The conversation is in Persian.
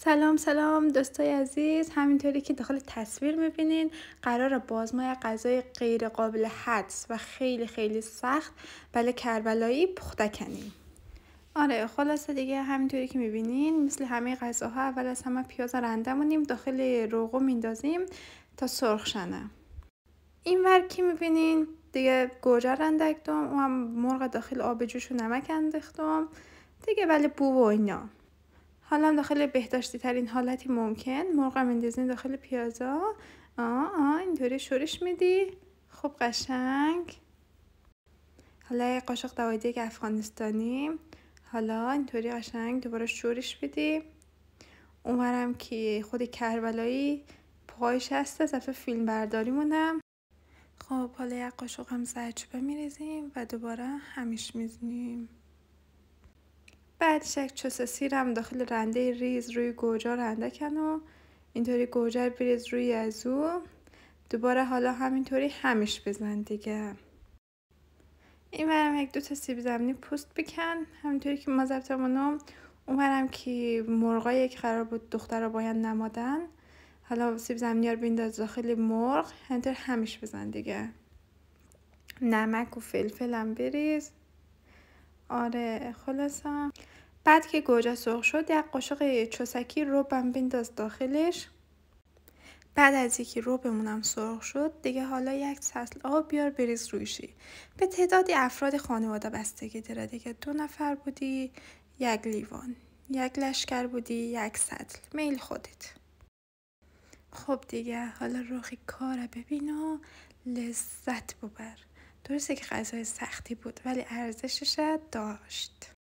سلام دوستای عزیز، همینطوری که داخل تصویر میبینین قراره بازمای غذای غیر قابل حدس و خیلی خیلی سخت بله کربلایی پخته کنیم. آره خلاصه دیگه همینطوری که میبینین مثل همه غذاها اول از همه پیاز رنده مونیم داخل روغو میندازیم تا سرخ شنه. این ور که میبینین دیگه گوجه رنده کردم و هم مرغ داخل آب جوش و نمک انداختم دیگه بله بو و اینا. حالا داخل بهداشتی ترین حالتی ممکن مرغ میندازین داخل پیازا. اینطوری شورش میدی خوب قشنگ. حالا قاشق دوایدگ افغانستانی. حالا اینطوری قشنگ دوباره شورش بدی. اونورم که خود کربلایی پایش هست از فیلم برداری مونم. خب حالا یک قاشق هم زردچوبه میریزیم و دوباره همیش میزنیم. بعدش یک چوسه سیرم داخل رنده ریز روی گوجه رنده کنم. اینطوری گوجه بریز روی ازو. دوباره حالا همینطوری همیش بزن دیگه. این ورم یک دو تا سیب زمینی پوست بکن همینطوری که ما ضبطمونم. اون ورم که مرغایی که قرار بود دخترها باید نمادن. حالا سیب زمینی رو بینداز داخل مرغ همینطور همیش بزن دیگه. نمک و فلفل هم بریز. آره خلاصه بعد که گوجه سرخ شد یک قاشق چوسکی روبم بنداز داخلش. بعد از اینکه روبمونم سرخ شد دیگه حالا یک سطل آب بیار بریز رویشی. به تعدادی افراد خانواده بستگی داره دیگه. 2 نفر بودی 1 لیوان، 1 لشکر بودی 1 سطل، میل خودت. خب دیگه حالا روخی کاره ببین و لذت ببر. درسته که غذای سختی بود ولی ارزشش داشت.